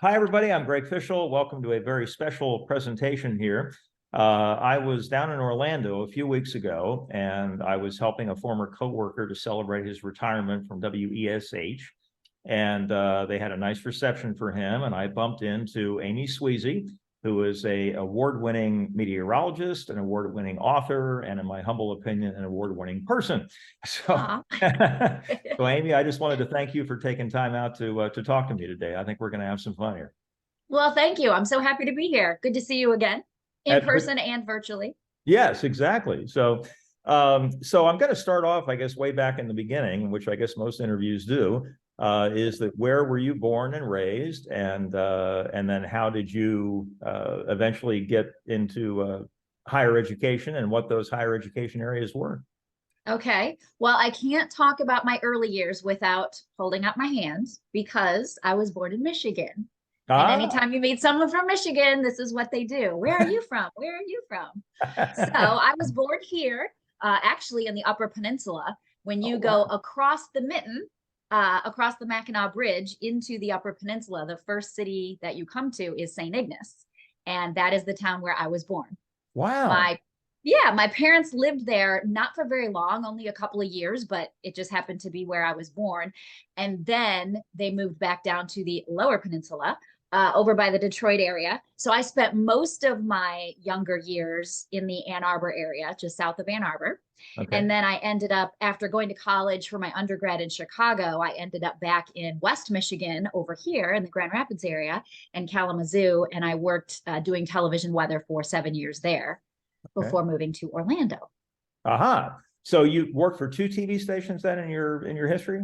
Hi, everybody. I'm Greg Fishel. Welcome to a very special presentation here. I was down in Orlando a few weeks ago, and I was helping a former coworker to celebrate his retirement from WESH. And they had a nice reception for him, and I bumped into Amy Sweezey, who is an award-winning meteorologist, an award-winning author, and in my humble opinion, an award-winning person. So, so Amy, I just wanted to thank you for taking time out to talk to me today. I think we're going to have some fun here. Well, thank you. I'm so happy to be here. Good to see you again, in person and virtually. Yes, exactly. So I'm going to start off, I guess, way back in the beginning, which I guess most interviews do. Is that where were you born and raised, and then how did you eventually get into higher education, and what those higher education areas were? Okay. Well, I can't talk about my early years without holding up my hands because I was born in Michigan. And anytime you meet someone from Michigan, this is what they do. Where are you from? Where are you from? So I was born here, actually in the Upper Peninsula. When you go across the Mitten, across the Mackinac Bridge into the Upper Peninsula, the first city that you come to is St. Ignace. And that is the town where I was born. Wow. My parents lived there not for very long, only a couple of years, but it just happened to be where I was born. And then they moved back down to the Lower Peninsula, over by the Detroit area. So I spent most of my younger years in the Ann Arbor area, just south of Ann Arbor. Okay. And then I ended up, after going to college for my undergrad in Chicago, I ended up back in West Michigan over here in the Grand Rapids area and Kalamazoo. And I worked doing television weather for 7 years there before moving to Orlando. Aha. So you worked for two TV stations then in your history?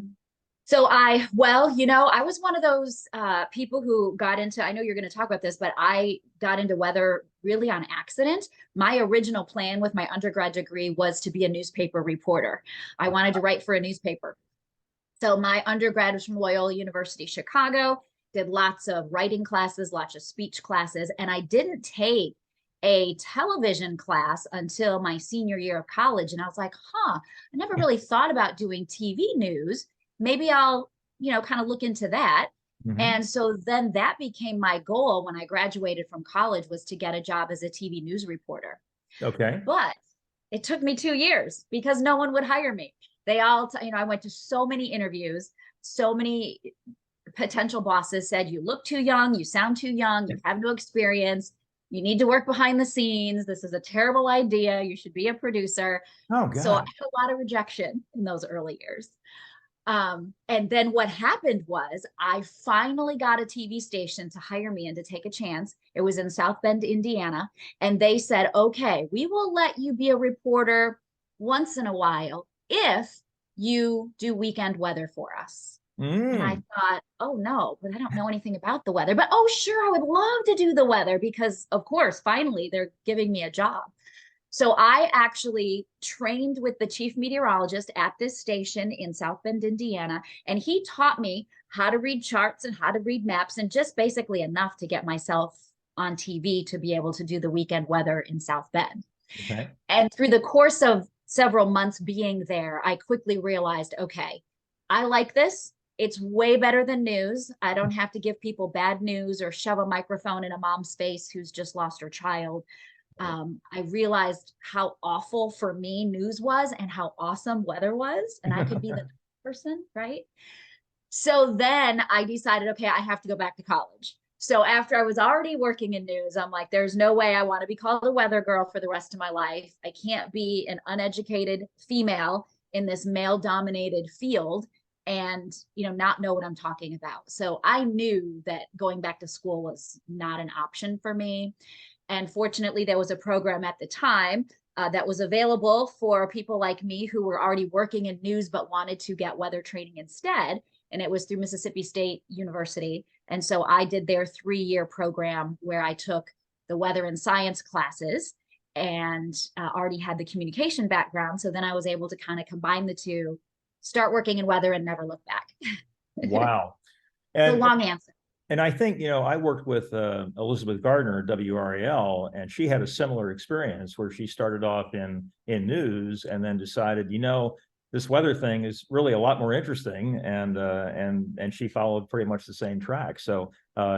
So I was one of those people who got into, I know you're going to talk about this, but I got into weather really on accident. My original plan with my undergrad degree was to be a newspaper reporter. I wanted to write for a newspaper. So my undergrad was from Loyola University, Chicago, did lots of writing classes, lots of speech classes, and I didn't take a television class until my senior year of college. And I was like, I never really thought about doing TV news. Maybe I'll, kind of look into that. Mm-hmm. And so then that became my goal when I graduated from college, was to get a job as a TV news reporter. Okay. But it took me 2 years because no one would hire me. They all, I went to so many interviews, so many potential bosses said, you look too young, you sound too young, you have no experience, you need to work behind the scenes. This is a terrible idea. You should be a producer. Oh, God. So I had a lot of rejection in those early years. And then what happened was I finally got a TV station to hire me and to take a chance. It was in South Bend, Indiana. And they said, okay, we will let you be a reporter once in a while if you do weekend weather for us. And I thought, oh no, but I don't know anything about the weather. But oh, sure, I would love to do the weather because, of course, finally they're giving me a job. So I actually trained with the chief meteorologist at this station in South Bend, Indiana, and he taught me how to read charts and how to read maps, and just basically enough to get myself on TV to be able to do the weekend weather in South Bend. Okay. And through the course of several months being there, I quickly realized, okay, I like this. It's way better than news. I don't have to give people bad news or shove a microphone in a mom's face who's just lost her child. I realized how awful for me news was and how awesome weather was, and I could be the person, right? So then I decided, okay, I have to go back to college. So after I was already working in news, I'm like, there's no way I want to be called a weather girl for the rest of my life. I can't be an uneducated female in this male-dominated field and not know what I'm talking about. So I knew that going back to school was not an option for me. And fortunately, there was a program at the time that was available for people like me who were already working in news but wanted to get weather training instead. And it was through Mississippi State University. And so I did their 3-year program where I took the weather and science classes and already had the communication background. So then I was able to kind of combine the two, start working in weather, and never look back. Wow. It's a long answer. And I think, I worked with Elizabeth Gardner at WRAL, and she had a similar experience where she started off in news and then decided, this weather thing is really a lot more interesting, and she followed pretty much the same track. So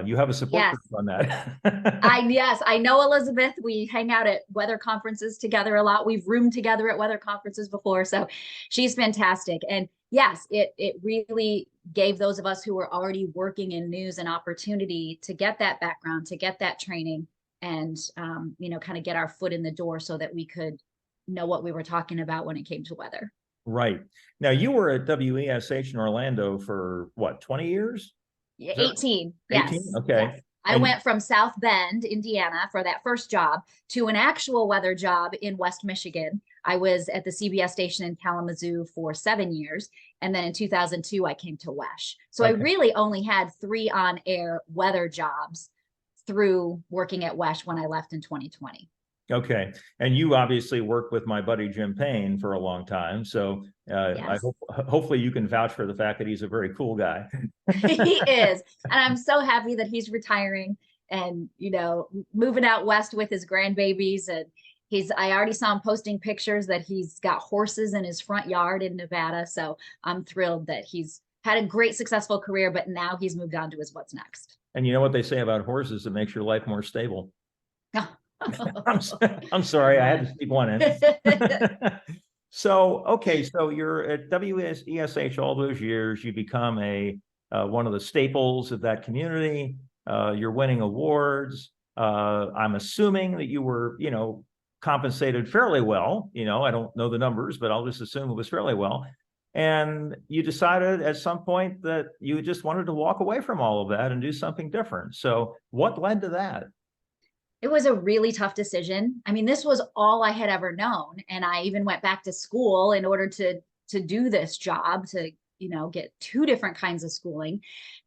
you have a support Yes. group on that. Yes, I know Elizabeth. We hang out at weather conferences together a lot. We've roomed together at weather conferences before, so she's fantastic. And yes, it really gave those of us who were already working in news an opportunity to get that background, to get that training, and kind of get our foot in the door so that we could know what we were talking about when it came to weather. Right. Now you were at WESH in Orlando for what, 20 years? Yeah, Is that 18. 18? Yes. Okay. Yes. I And went from South Bend, Indiana for that first job to an actual weather job in West Michigan. I was at the CBS station in Kalamazoo for 7 years. And then in 2002, I came to WESH. So I okay. really only had 3 on-air weather jobs through working at WESH when I left in 2020. Okay. And you obviously worked with my buddy Jim Payne for a long time. So I Yes. hope hopefully you can vouch for the fact that he's a very cool guy. He is. And I'm so happy that he's retiring and, moving out west with his grandbabies. And I already saw him posting pictures that he's got horses in his front yard in Nevada. So I'm thrilled that he's had a great, successful career, but now he's moved on to his what's next. And you know what they say about horses? It makes your life more stable. I'm, Oh. I'm sorry, I had to sneak one in. So, okay, so you're at WESH all those years. You become one of the staples of that community. You're winning awards. I'm assuming that you were, compensated fairly well. I don't know the numbers, but I'll just assume it was fairly well. And you decided at some point that you just wanted to walk away from all of that and do something different. So, what led to that? It was a really tough decision. I mean, this was all I had ever known. And I even went back to school in order to do this job, to, get 2 different kinds of schooling.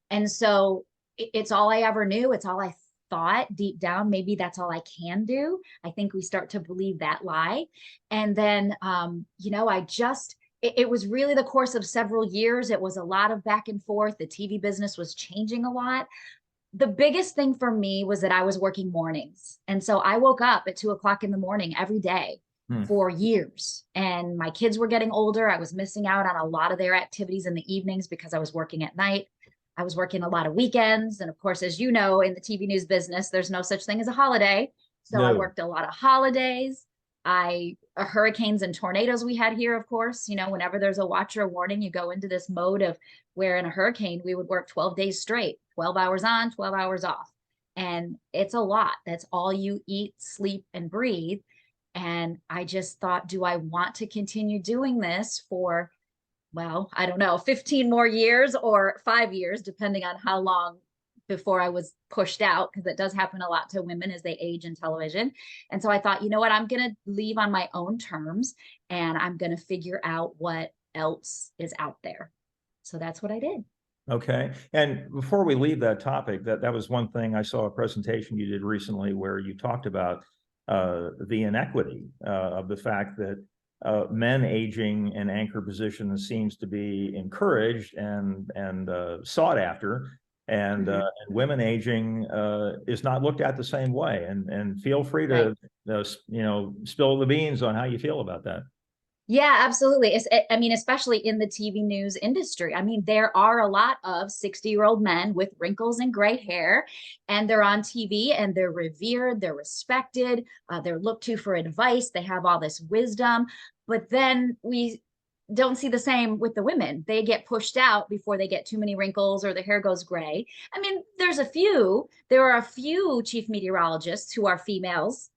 And so it's all I ever knew. It's all I thought deep down. Maybe that's all I can do. I think we start to believe that lie. And then, it was really the course of several years. It was a lot of back and forth. The TV business was changing a lot. The biggest thing for me was that I was working mornings. And so I woke up at 2 o'clock in the morning every day Hmm. for years. And my kids were getting older. I was missing out on a lot of their activities in the evenings because I was working at night. I was working a lot of weekends. And of course, as you know, in the TV news business, there's no such thing as a holiday. So I No. worked a lot of holidays. Hurricanes and tornadoes we had here, of course, whenever there's a watch or warning, you go into this mode of where in a hurricane, we would work 12 days straight, 12 hours on, 12 hours off. And it's a lot. That's all you eat, sleep, and breathe. And I just thought, do I want to continue doing this for, well, I don't know, 15 more years or 5 years, depending on how long before I was pushed out, because it does happen a lot to women as they age in television. And so I thought, you know what, I'm going to leave on my own terms and I'm going to figure out what else is out there. So that's what I did. Okay. And before we leave that topic, that was one thing I saw a presentation you did recently where you talked about the inequity of the fact that men aging in anchor positions seems to be encouraged and sought after, and women aging is not looked at the same way. And feel free to spill the beans on how you feel about that. Yeah, absolutely. I mean, especially in the TV news industry. I mean, there are a lot of 60-year-old men with wrinkles and gray hair, and they're on TV and they're revered, they're respected, they're looked to for advice, they have all this wisdom. But then we don't see the same with the women. They get pushed out before they get too many wrinkles or their hair goes gray. I mean, there are a few chief meteorologists who are females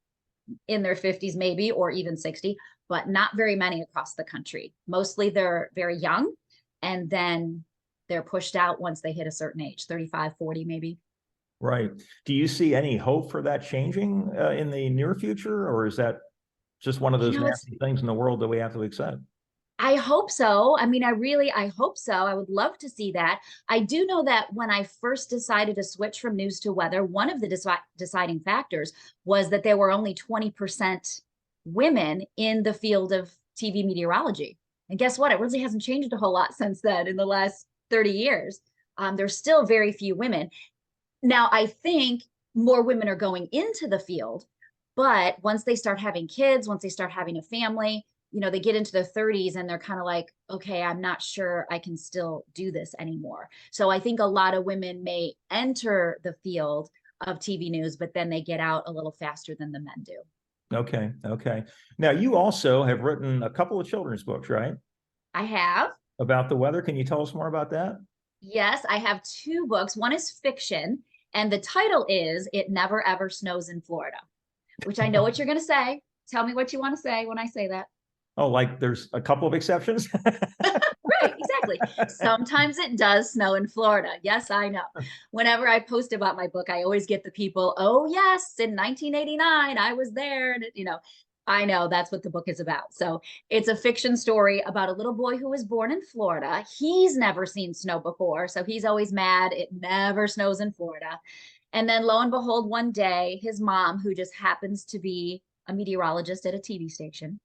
in their 50s, maybe, or even 60, but not very many across the country. Mostly they're very young, and then they're pushed out once they hit a certain age, 35, 40, maybe. Right. Do you see any hope for that changing in the near future, or is that just one of those nasty things in the world that we have to accept? I hope so. I mean, I hope so. I would love to see that. I do know that when I first decided to switch from news to weather, one of the deciding factors was that there were only 20% women in the field of TV meteorology. And guess what? It really hasn't changed a whole lot since then in the last 30 years. There's still very few women. Now, I think more women are going into the field, but once they start having kids, once they start having a family, they get into their 30s and they're kind of like, okay, I'm not sure I can still do this anymore. So I think a lot of women may enter the field of TV news, but then they get out a little faster than the men do. Okay. Okay. Now, you also have written a couple of children's books, right? I have. About the weather. Can you tell us more about that? Yes, I have two books. One is fiction, and the title is It Never Ever Snows in Florida, which I know what you're going to say. Tell me what you want to say when I say that. Oh, like there's a couple of exceptions? Right, exactly. Sometimes it does snow in Florida. Yes, I know. Whenever I post about my book, I always get the people, oh, yes, in 1989, I was there. And, I know that's what the book is about. So it's a fiction story about a little boy who was born in Florida. He's never seen snow before. So he's always mad. It never snows in Florida. And then lo and behold, one day, his mom, who just happens to be a meteorologist at a TV station,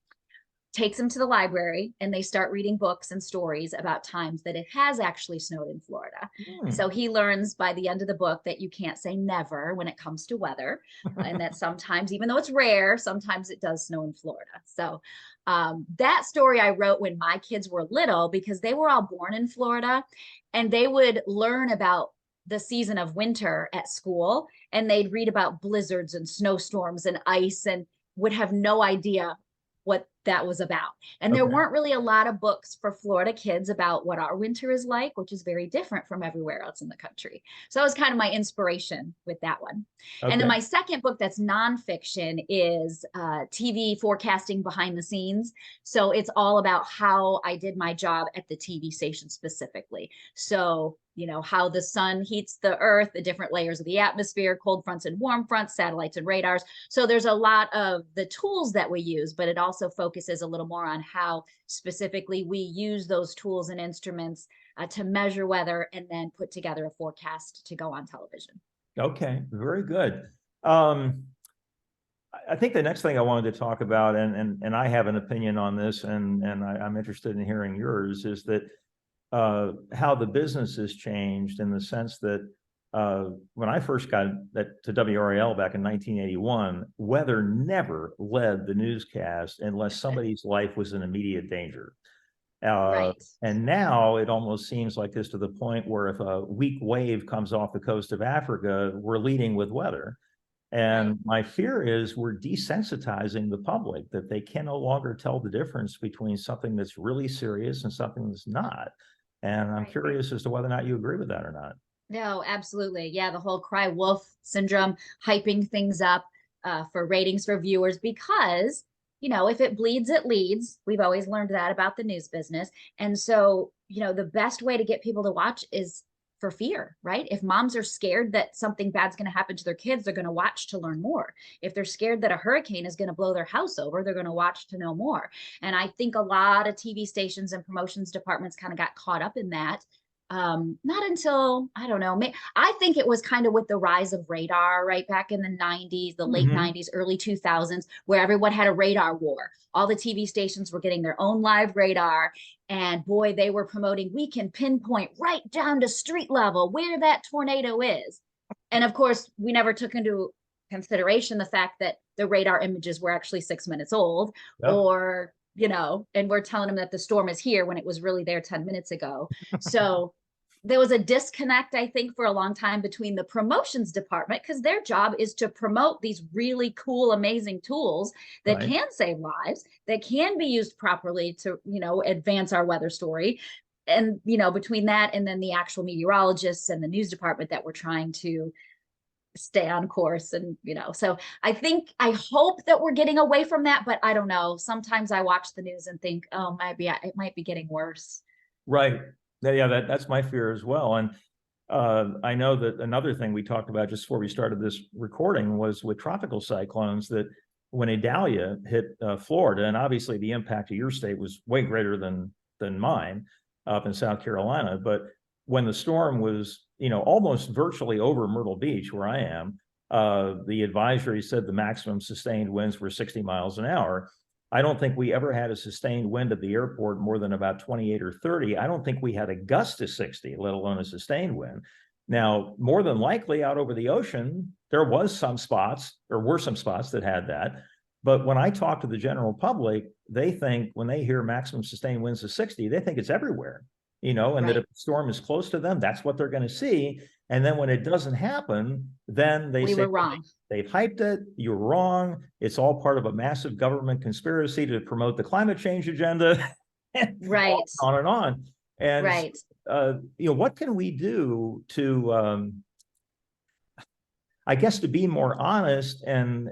takes him to the library and they start reading books and stories about times that it has actually snowed in Florida. So he learns by the end of the book that you can't say never when it comes to weather, and that sometimes, even though it's rare, sometimes it does snow in Florida. So that story I wrote when my kids were little, because they were all born in Florida and they would learn about the season of winter at school, and they'd read about blizzards and snowstorms and ice and would have no idea what that was about. And there weren't really a lot of books for Florida kids about what our winter is like, which is very different from everywhere else in the country. So that was kind of my inspiration with that one. And then my second book that's nonfiction is TV forecasting behind the scenes. So it's all about how I did my job at the TV station specifically. So how the sun heats the earth, the different layers of the atmosphere, cold fronts and warm fronts, satellites and radars. So there's a lot of the tools that we use, but it also focuses a little more on how specifically we use those tools and instruments to measure weather and then put together a forecast to go on television. Okay, very good. I think the next thing I wanted to talk about, and I have an opinion on this, and I'm interested in hearing yours, is that how the business has changed in the sense that when I first got to WRAL back in 1981, weather never led the newscast unless somebody's life was in immediate danger. Right. And now it almost seems like this, to the point where if a weak wave comes off the coast of Africa, we're leading with weather. And my fear is we're desensitizing the public, that they can no longer tell the difference between something that's really serious and something that's not. And I'm curious as to whether or not you agree with that or not. No, absolutely. Yeah, the whole cry wolf syndrome, hyping things up for ratings for viewers, because, if it bleeds, it leads. We've always learned that about the news business. And so, the best way to get people to watch is for fear, right? If moms are scared that something bad's going to happen to their kids, they're going to watch to learn more. If they're scared that a hurricane is going to blow their house over, they're going to watch to know more. And I think a lot of TV stations and promotions departments kind of got caught up in that. Not until, I don't know, I think it was kind of with the rise of radar, right back in the 90s, the late 90s, early 2000s, where everyone had a radar war. All the TV stations were getting their own live radar. And boy, they were promoting, we can pinpoint right down to street level where that tornado is. And of course, we never took into consideration the fact that the radar images were actually 6 minutes old, or, and we're telling them that the storm is here when it was really there 10 minutes ago. So there was a disconnect, I think, for a long time between the promotions department, because their job is to promote these really cool, amazing tools that can save lives, that can be used properly to, advance our weather story. And, between that and then the actual meteorologists and the news department that were trying to stay on course. And, so I hope that we're getting away from that, but I don't know. Sometimes I watch the news and think, oh, maybe it might be getting worse. Right. Yeah, that's my fear as well. And I know that another thing we talked about just before we started this recording was with tropical cyclones, that when Idalia hit Florida, and obviously the impact of your state was way greater than mine up in South Carolina, but when the storm was, almost virtually over Myrtle Beach, where I am, the advisory said the maximum sustained winds were 60 miles an hour. I don't think we ever had a sustained wind at the airport more than about 28 or 30. I don't think we had a gust to 60, let alone a sustained wind. Now, more than likely out over the ocean, there were some spots that had that. But when I talk to the general public, they think when they hear maximum sustained winds of 60, they think it's everywhere, and that if the storm is close to them, that's what they're going to see. And then when it doesn't happen, then they say, were wrong. They've hyped it. You're wrong. It's all part of a massive government conspiracy to promote the climate change agenda. Right. On and on. And right. What can we do to, I guess, to be more honest and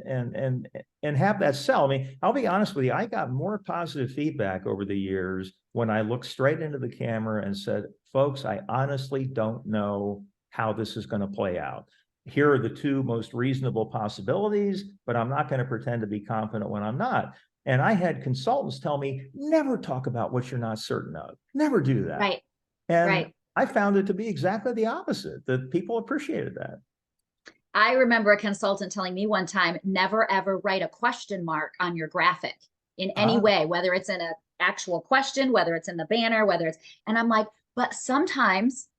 have that sell? I mean, I'll be honest with you. I got more positive feedback over the years when I looked straight into the camera and said, folks, I honestly don't know how this is going to play out. Here are the two most reasonable possibilities, but I'm not going to pretend to be confident when I'm not. And I had consultants tell me, never talk about what you're not certain of. Never do that. Right. And right. I found it to be exactly the opposite, that people appreciated that. I remember a consultant telling me one time, never ever write a question mark on your graphic in any way, whether it's in an actual question, whether it's in the banner, and I'm like, but sometimes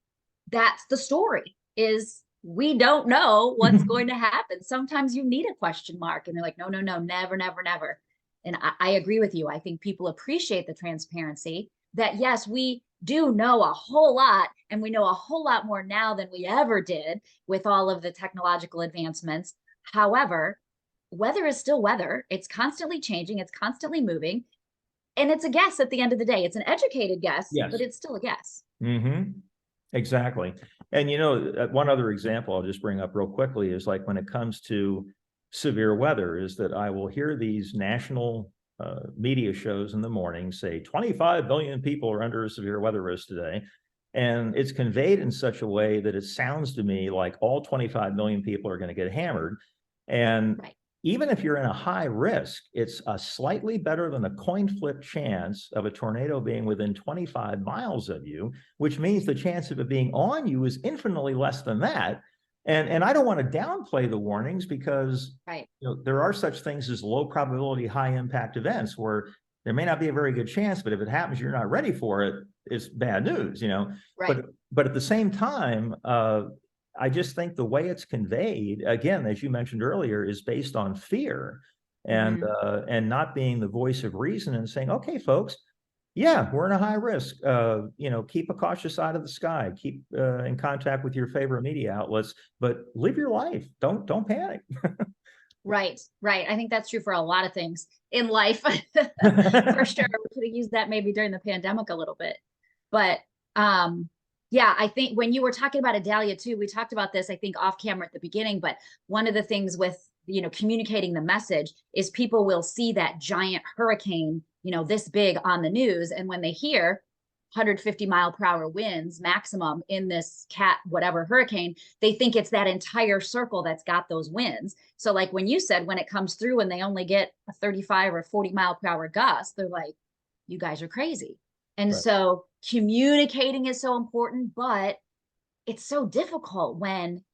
that's the story, is we don't know what's going to happen. Sometimes you need a question mark. And they're like, no, never, never, never. And I agree with you. I think people appreciate the transparency that, yes, we do know a whole lot, and we know a whole lot more now than we ever did with all of the technological advancements. However, weather is still weather. It's constantly changing. It's constantly moving. And it's a guess at the end of the day. It's an educated guess, but it's still a guess. Exactly. And, one other example I'll just bring up real quickly is like when it comes to severe weather, is that I will hear these national media shows in the morning say 25 million people are under a severe weather risk today. And it's conveyed in such a way that it sounds to me like all 25 million people are going to get hammered. And even if you're in a high risk, it's a slightly better than a coin flip chance of a tornado being within 25 miles of you, which means the chance of it being on you is infinitely less than that. And I don't want to downplay the warnings, because there are such things as low probability, high impact events where there may not be a very good chance, but if it happens, you're not ready for it, it's bad news, But at the same time, I just think the way it's conveyed, again, as you mentioned earlier, is based on fear and not being the voice of reason and saying, okay, folks, yeah, we're in a high risk. Keep a cautious eye to the sky. Keep in contact with your favorite media outlets, but live your life. Don't panic. Right. I think that's true for a lot of things in life. For sure. We could have used that maybe during the pandemic a little bit. But I think when you were talking about Adalia too, we talked about this, I think, off camera at the beginning, but one of the things with, communicating the message is people will see that giant hurricane, this big on the news. And when they hear 150-mile-per-hour winds maximum in this whatever hurricane, they think it's that entire circle that's got those winds. So like when you said, when it comes through and they only get a 35 or 40-mile-per-hour gust, they're like, you guys are crazy. And so communicating is so important, but it's so difficult when,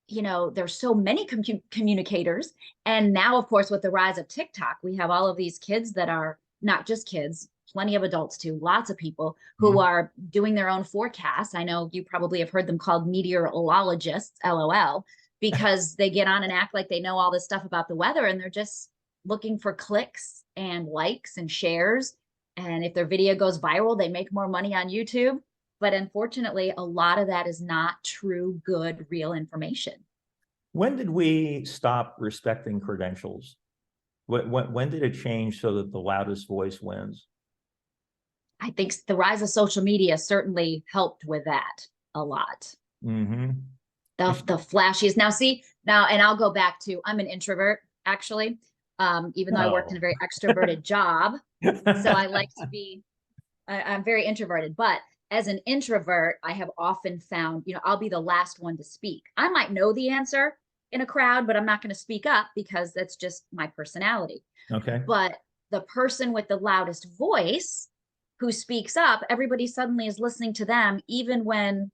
there's so many communicators. And now, of course, with the rise of TikTok, we have all of these kids that are not just kids, plenty of adults too, lots of people who are doing their own forecasts. I know you probably have heard them called meteorologists, LOL, because they get on and act like they know all this stuff about the weather, and they're just looking for clicks and likes and shares. And if their video goes viral, they make more money on YouTube. But unfortunately, a lot of that is not true, good, real information. When did we stop respecting credentials? When did it change so that the loudest voice wins? I think the rise of social media certainly helped with that a lot. The flashiest. Now, and I'll go back to, I'm an introvert, actually, even though I worked in a very extroverted job. So I like to be, I'm very introverted, but as an introvert, I have often found, I'll be the last one to speak. I might know the answer in a crowd, but I'm not going to speak up because that's just my personality. Okay. But the person with the loudest voice who speaks up, everybody suddenly is listening to them, even when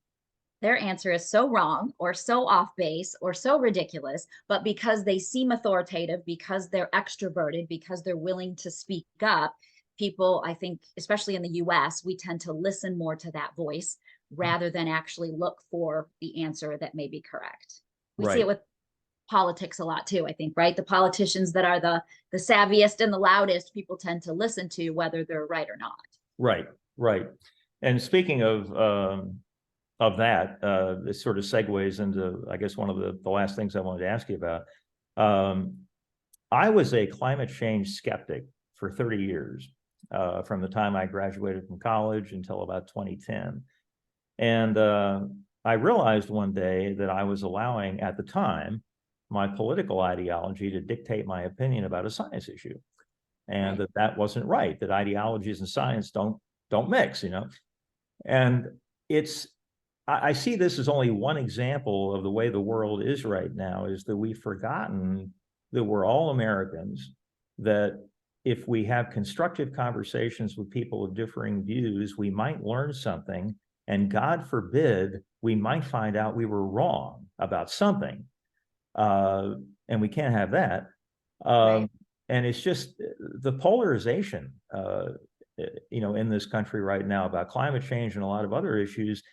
their answer is so wrong or so off base or so ridiculous, but because they seem authoritative, because they're extroverted, because they're willing to speak up, people, I think, especially in the US, we tend to listen more to that voice rather than actually look for the answer that may be correct. We see it with politics a lot too, I think, right? The politicians that are the savviest and the loudest, people tend to listen to, whether they're right or not. Right, right. And speaking of that, this sort of segues into, I guess, one of the last things I wanted to ask you about. I was a climate change skeptic for 30 years, from the time I graduated from college until about 2010. And I realized one day that I was allowing, at the time, my political ideology to dictate my opinion about a science issue, and that wasn't right, that ideologies and science don't mix, you know. And I see this as only one example of the way the world is right now, is that we've forgotten that we're all Americans, that if we have constructive conversations with people of differing views, we might learn something, and God forbid, we might find out we were wrong about something. And we can't have that. And it's just the polarization, in this country right now about climate change and a lot of other issues.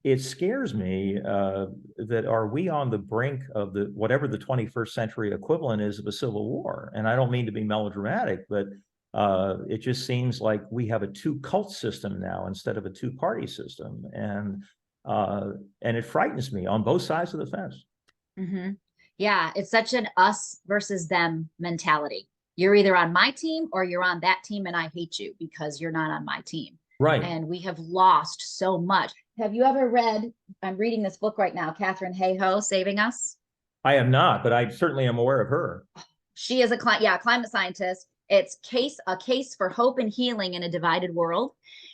It scares me that are we on the brink of whatever the 21st century equivalent is of a civil war? And I don't mean to be melodramatic, but it just seems like we have a two-cult system now instead of a two-party system, and it frightens me on both sides of the fence. Mm-hmm. Yeah, it's such an us versus them mentality. You're either on my team or you're on that team, and I hate you because you're not on my team. Right. And we have lost so much. Have you ever read, I'm reading this book right now, Katharine Hayhoe, Saving Us? I am not, but I certainly am aware of her. She is a climate scientist. It's a case for hope and healing in a divided world.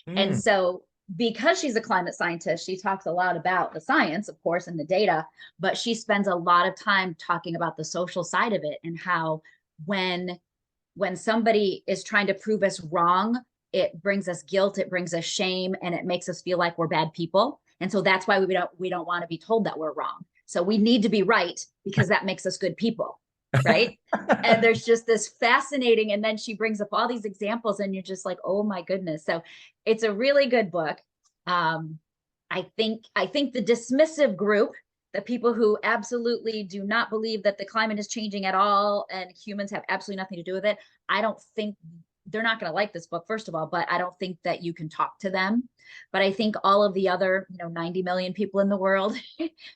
And so because she's a climate scientist, she talks a lot about the science, of course, and the data, but she spends a lot of time talking about the social side of it, and how when somebody is trying to prove us wrong, it brings us guilt, it brings us shame, and it makes us feel like we're bad people. And so that's why we don't want to be told that we're wrong. So we need to be right, because that makes us good people, right? And there's just this fascinating, and then she brings up all these examples, and you're just like, oh my goodness. So it's a really good book. I think the dismissive group, the people who absolutely do not believe that the climate is changing at all and humans have absolutely nothing to do with it, I don't think they're not going to like this book, first of all, but I don't think that you can talk to them. But I think all of the other, 90 million people in the world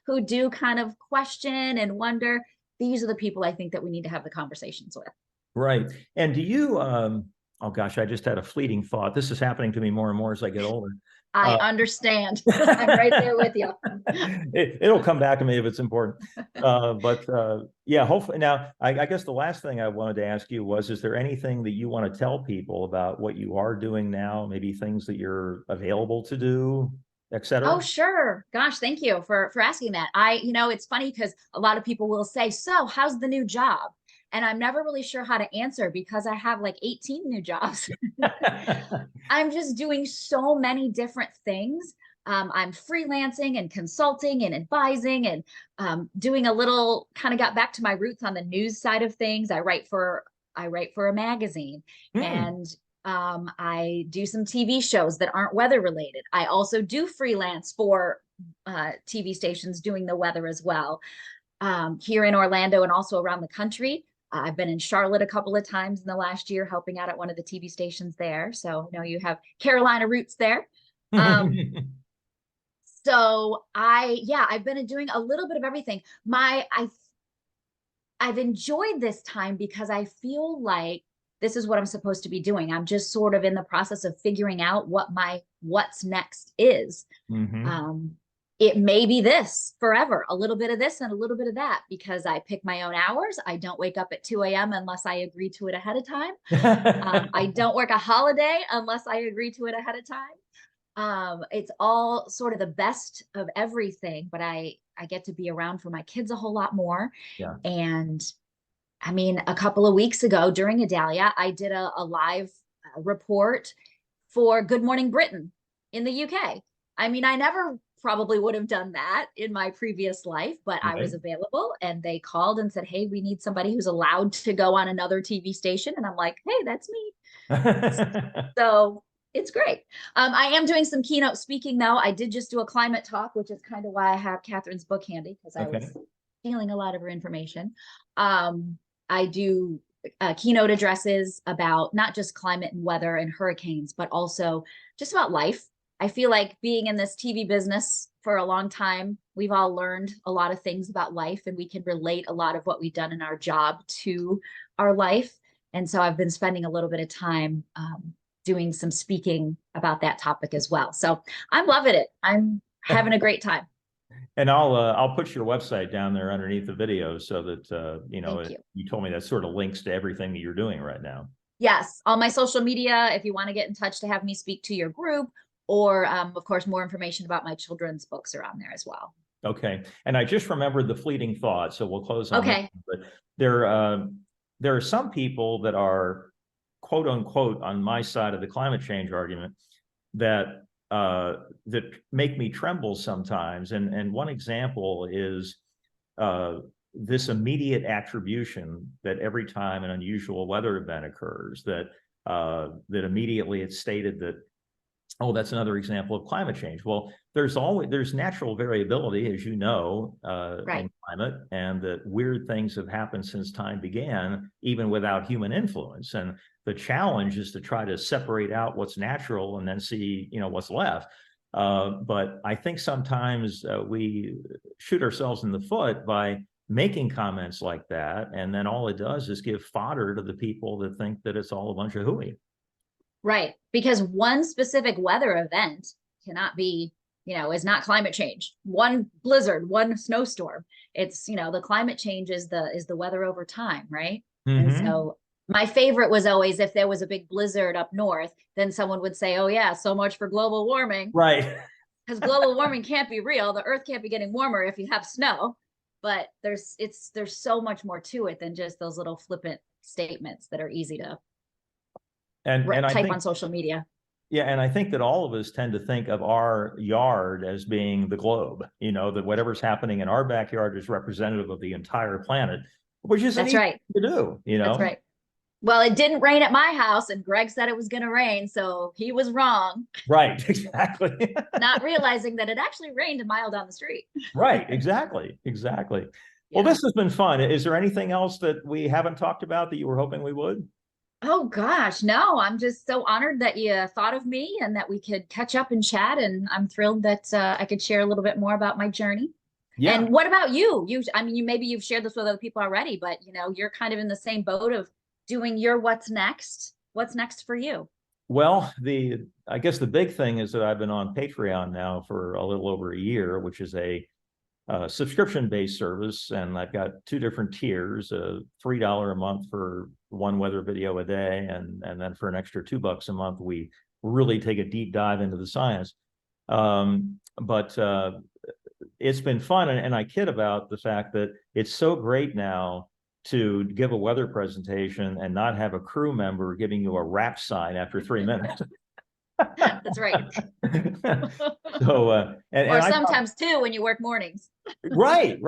who do kind of question and wonder, these are the people I think that we need to have the conversations with. Right. And do you, oh gosh, I just had a fleeting thought. This is happening to me more and more as I get older. I understand. I'm right there with you. It'll come back to me if it's important. Yeah, hopefully. Now, I guess the last thing I wanted to ask you was, is there anything that you want to tell people about what you are doing now? Maybe things that you're available to do, et cetera? Oh, sure. Gosh, thank you for asking that. It's funny because a lot of people will say, so how's the new job? And I'm never really sure how to answer, because I have like 18 new jobs. I'm just doing so many different things. I'm freelancing and consulting and advising, and doing a little, kind of got back to my roots on the news side of things. I write for a magazine, and I do some TV shows that aren't weather related. I also do freelance for TV stations doing the weather as well, here in Orlando and also around the country. I've been in Charlotte a couple of times in the last year, helping out at one of the TV stations there. So, you have Carolina roots there. So I've been doing a little bit of everything. I've enjoyed this time because I feel like this is what I'm supposed to be doing. I'm just sort of in the process of figuring out what my what's next is. It may be this forever, a little bit of this and a little bit of that, because I pick my own hours. I don't wake up at 2 a.m. unless I agree to it ahead of time. I don't work a holiday unless I agree to it ahead of time. It's all sort of the best of everything, but I get to be around for my kids a whole lot more. Yeah. And I mean, a couple of weeks ago during Adalia, I did a live report for Good Morning Britain in the UK. I mean, I never probably would have done that in my previous life, but I was available, and they called and said, hey, we need somebody who's allowed to go on another TV station. And I'm like, hey, that's me. So it's great. I am doing some keynote speaking though. I did just do a climate talk, which is kind of why I have Catherine's book handy, because I was stealing a lot of her information. I do keynote addresses about not just climate and weather and hurricanes, but also just about life. I feel like being in this TV business for a long time, we've all learned a lot of things about life, and we can relate a lot of what we've done in our job to our life. And so I've been spending a little bit of time doing some speaking about that topic as well. So I'm loving it. I'm having a great time. And I'll put your website down there underneath the video so that you know, you told me that sort of links to everything that you're doing right now. Yes, all my social media, if you want to get in touch to have me speak to your group, or of course, more information about my children's books are on there as well. Okay. And I just remembered the fleeting thought, so we'll close on Okay. that. But there are some people that are, quote unquote, on my side of the climate change argument that that make me tremble sometimes. And one example is this immediate attribution that every time an unusual weather event occurs, that that immediately it's stated that, oh, that's another example of climate change. Well, there's natural variability, as you know, in climate, and that weird things have happened since time began, even without human influence. And the challenge is to try to separate out what's natural and then see, you know, what's left. But I think sometimes we shoot ourselves in the foot by making comments like that, and then all it does is give fodder to the people that think that it's all a bunch of hooey. Right, because one specific weather event cannot be, you know, is not climate change. One blizzard, one snowstorm. It's, you know, the climate change is the weather over time, right? Mm-hmm. And so my favorite was always, if there was a big blizzard up north, then someone would say, oh yeah, so much for global warming. Right. Because global warming can't be real. The earth can't be getting warmer if you have snow. But there's so much more to it than just those little flippant statements that are easy to type on social media. Yeah, and I think that all of us tend to think of our yard as being the globe, you know, that whatever's happening in our backyard is representative of the entire planet, which is easy to do, you know. That's right. Well, it didn't rain at my house, and Greg said it was going to rain, so he was wrong. Right, exactly. Not realizing that it actually rained a mile down the street. Right, exactly. Yeah. Well, this has been fun. Is there anything else that we haven't talked about that you were hoping we would? Oh gosh, no, I'm just so honored that you thought of me and that we could catch up and chat. And I'm thrilled that I could share a little bit more about my journey. Yeah. And what about you? I mean, maybe you've shared this with other people already, but you know, you're kind of in the same boat of doing your what's next. What's next for you? Well, I guess the big thing is that I've been on Patreon now for a little over a year, which is a subscription-based service, and I've got two different tiers: $3 a month for one weather video a day, and then for an extra $2 a month, we really take a deep dive into the science. But it's been fun, and I kid about the fact that it's so great now to give a weather presentation and not have a crew member giving you a rap sign after 3 minutes. That's right. So, or sometimes too when you work mornings. Right.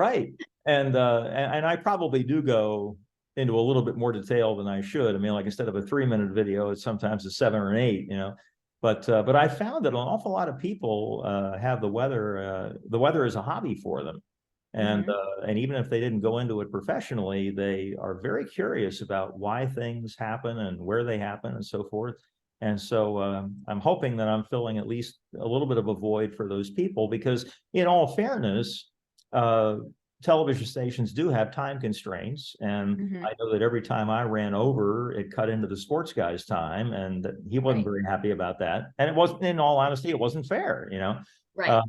And I probably do go into a little bit more detail than I should. I mean, like instead of a 3-minute video, it's sometimes a 7 or an 8, you know. But I found that an awful lot of people have the weather is a hobby for them. And and even if they didn't go into it professionally, they are very curious about why things happen and where they happen and so forth. And so I'm hoping that I'm filling at least a little bit of a void for those people, because in all fairness, television stations do have time constraints. And I know that every time I ran over, it cut into the sports guy's time, and he wasn't very happy about that. And it wasn't, in all honesty, it wasn't fair, you know? Right.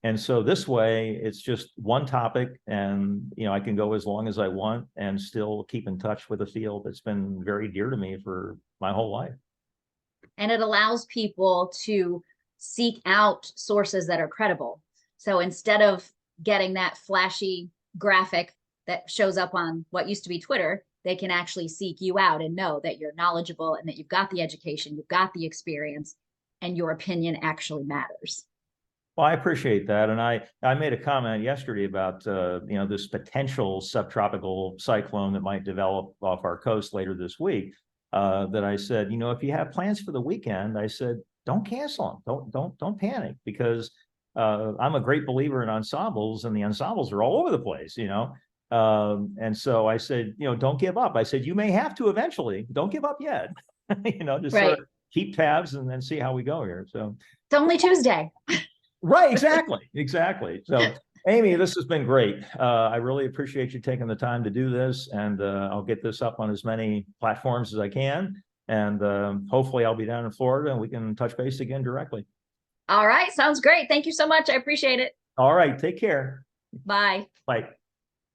And so this way, it's just one topic, and you know, I can go as long as I want and still keep in touch with a field that's been very dear to me for my whole life. And it allows people to seek out sources that are credible. So instead of getting that flashy graphic that shows up on what used to be Twitter, they can actually seek you out and know that you're knowledgeable and that you've got the education, you've got the experience, and your opinion actually matters. Well, I appreciate that. And I made a comment yesterday about, you know, this potential subtropical cyclone that might develop off our coast later this week. That I said, you know, if you have plans for the weekend, I said, don't cancel them. Don't panic, because I'm a great believer in ensembles, and the ensembles are all over the place, you know. And so I said, don't give up. I said, you may have to eventually. Don't give up yet. Just Right. sort of keep tabs and then see how we go here. So It's only Tuesday. right, exactly. So Amy, this has been great. I really appreciate you taking the time to do this, and I'll get this up on as many platforms as I can. And hopefully I'll be down in Florida and we can touch base again directly. All right. Sounds great. Thank you so much. I appreciate it. All right, take care. Bye. Bye.